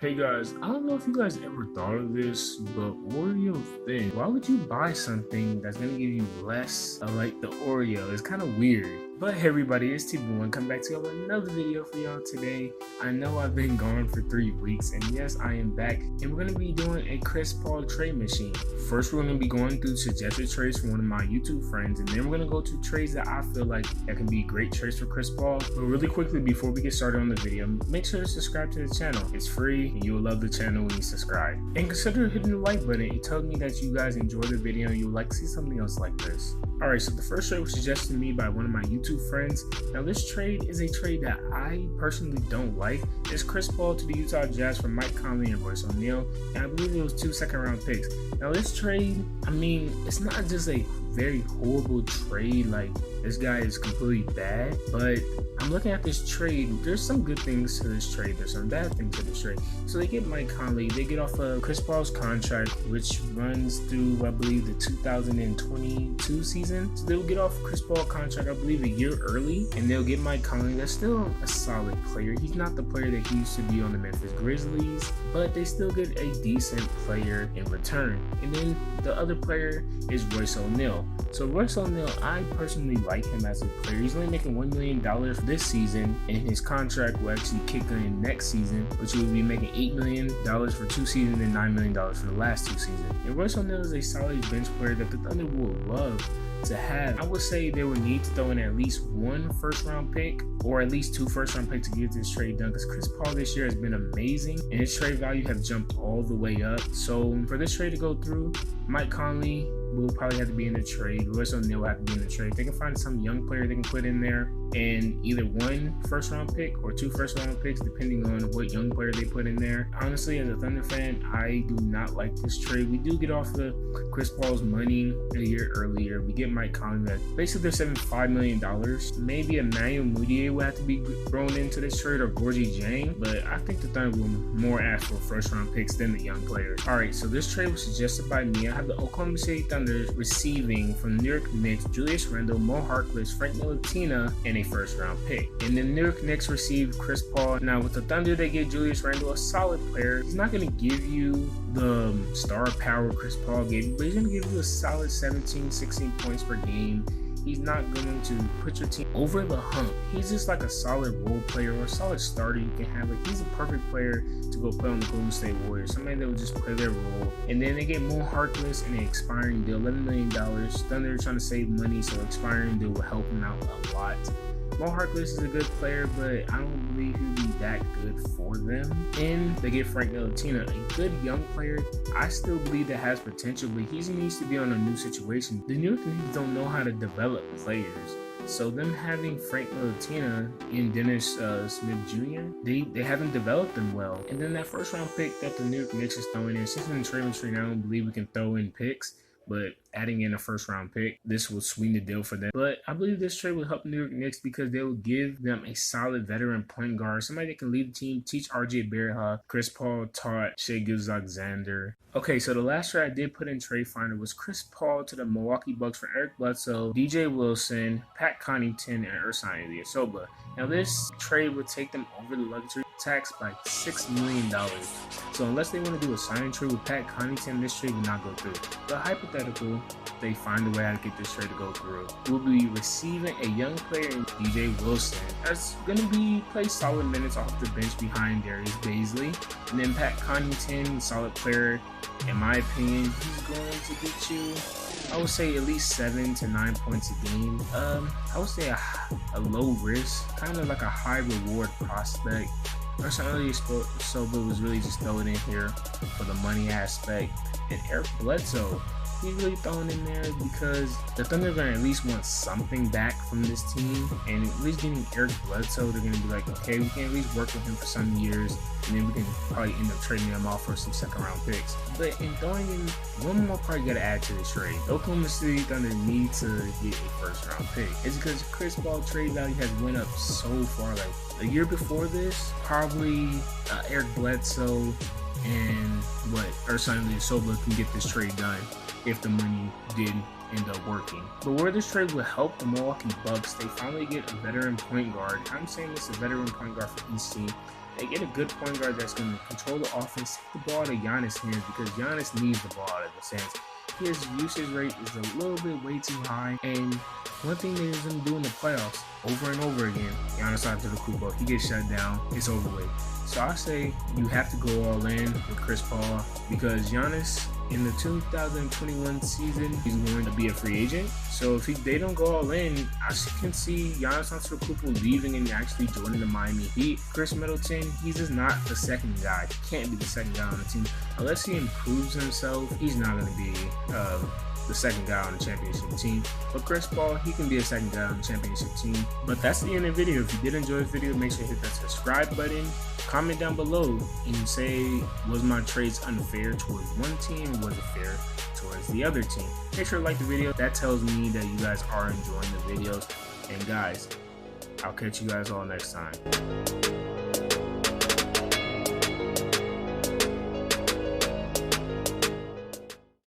Hey guys, I don't know if you guys ever thought of this, but Oreo Thin. Why would you buy something that's gonna give you less of like the Oreo? It's kind of weird. But hey everybody, it's T-Boy. Come back to y'all with another video for y'all today. I know I've been gone for 3 weeks, and yes, I am back. And we're gonna be doing a Chris Paul trade machine. First, we're gonna be going through suggested trades from one of my YouTube friends, and then we're gonna go to trades that I feel like that can be great trades for Chris Paul. But really quickly, before we get started on the video, make sure to subscribe to the channel. It's free, and you will love the channel when you subscribe. And consider hitting the like button. It tells me that you guys enjoy the video and you would like to see something else like this. Alright, so the first trade was suggested to me by one of my YouTube friends. Now this trade is a trade that I personally don't like. It's Chris Paul to the Utah Jazz for Mike Conley and Royce O'Neal, and I believe it was 2 second-round picks. Now this trade, I mean, it's not just a very horrible trade, like this guy is completely bad, but I'm looking at this trade. There's some good things to this trade, there's some bad things to this trade. So they get Mike Conley, they get off of Chris Paul's contract, which runs through, I believe, the 2022 season. So they'll get off Chris Paul contract, I believe, a year early, and they'll get Mike Conley. That's still a solid player. He's not the player that he used to be on the Memphis Grizzlies, but they still get a decent player in return. And then the other player is Royce O'Neal. So Royce O'Neal, I personally like him as a player. He's only making $1 million for this season, and his contract will actually kick in next season, which will be making $8 million for 2 seasons and $9 million for the last 2 seasons. And Royce O'Neal is a solid bench player that the Thunder would love to have. I would say they would need to throw in at least 1 first-round pick or at least 2 first-round picks to get this trade done, because Chris Paul this year has been amazing and his trade value has jumped all the way up. So for this trade to go through, Mike Conley will probably have to be in the trade. Royce O'Neal will have to be in the trade. They can find some young player they can put in there, and either 1 first-round pick or 2 first-round picks, depending on what young player they put in there. Honestly, as a Thunder fan, I do not like this trade. We do get off the Chris Paul's money a year earlier. We get Mike Conley. Basically, they're saving $5 million. Maybe Emmanuel Mudiay will have to be thrown into this trade, or Gorgui Dieng, but I think the Thunder will more ask for first-round picks than the young players. All right, so this trade was suggested by me. I have the Oklahoma City Thunder receiving from the New York Knicks Julius Randle, Mo Harkless, Frank Ntilikina, and a first-round pick. And the New York Knicks received Chris Paul. Now with the Thunder, they get Julius Randle, a solid player. He's not going to give you the star power Chris Paul gave you, but he's going to give you a solid 17, 16 points per game. He's not going to put your team over the hump. He's just like a solid role player or a solid starter you can have. Like, he's a perfect player to go play on the Golden State Warriors. Somebody that will just play their role. And then they get Mo Harkless in an expiring deal, $11 million. Thunder trying to save money, so expiring deal will help him out a lot. Mo Harkless is a good player, but I don't believe he'll be that good for them. And they get Frank Ntilikina, a good young player. I still believe that has potential, but he needs to be on a new situation. The New York Knicks don't know how to develop players. So them having Frank Ntilikina and Dennis Smith Jr., they haven't developed them well. And then that first round pick that the New York Knicks is throwing in, since in the trade machine, I don't believe we can throw in picks, but adding in a first round pick, this will sweeten the deal for them. But I believe this trade will help the New York Knicks because they will give them a solid veteran point guard, somebody that can lead the team, teach RJ Barrett how Chris Paul taught Shai Gilgeous-Alexander. Okay, so the last trade I did put in Trade Finder was Chris Paul to the Milwaukee Bucks for Eric Bledsoe, DJ Wilson, Pat Connaughton, and Ersan Ilyasova. Now this trade would take them over the luxury tax by $6 million. So unless they want to do a signing trade with Pat Connaughton, this trade will not go through. But hypothetical, they find a way how to get this trade to go through. We'll be receiving a young player in DJ Wilson that's going to play solid minutes off the bench behind Darius Bazley. And then Pat Connaughton, solid player. In my opinion, he's going to get you, I would say, at least 7 to 9 points a game. I would say a low risk, kind of like a high reward prospect. Personally, Ilyasova was really just throwing in here for the money aspect. And Eric Bledsoe, he's really thrown in there because the Thunder are going to at least want something back from this team. And at least getting Eric Bledsoe, they're going to be like, okay, we can at least work with him for some years, and then we can probably end up trading him off for some second-round picks. But in throwing in one more part, you got to add to this trade. The Oklahoma City Thunder need to get a first-round pick. It's because Chris Paul trade value has went up so far. Like a year before this, probably Eric Bledsoe and Ersan Ilyasova can get this trade done if the money did end up working. But where this trade will help the Milwaukee Bucks, they finally get a veteran point guard. I'm saying this is a veteran point guard for each team. They get a good point guard that's going to control the offense, take the ball out of Giannis' hands because Giannis needs the ball out of his hands. His usage rate is a little bit way too high, and one thing that he's going to do in the playoffs over and over again, Giannis Antetokounmpo, he gets shut down, it's over with. So I say you have to go all in with Chris Paul because Giannis in the 2021 season, he's going to be a free agent. So if they don't go all in, I can see Giannis Antetokounmpo leaving and actually joining the Miami Heat. Chris Middleton, he's just not the second guy. He can't be the second guy on the team. Unless he improves himself, he's not going to be the second guy on the championship team. But Chris Paul, he can be a second guy on the championship team. But that's the end of the video. If you did enjoy this video, make sure you hit that subscribe button. Comment down below and say, was my trades unfair towards one team or was it fair towards the other team? Make sure to like the video. That tells me that you guys are enjoying the videos. And guys, I'll catch you guys all next time.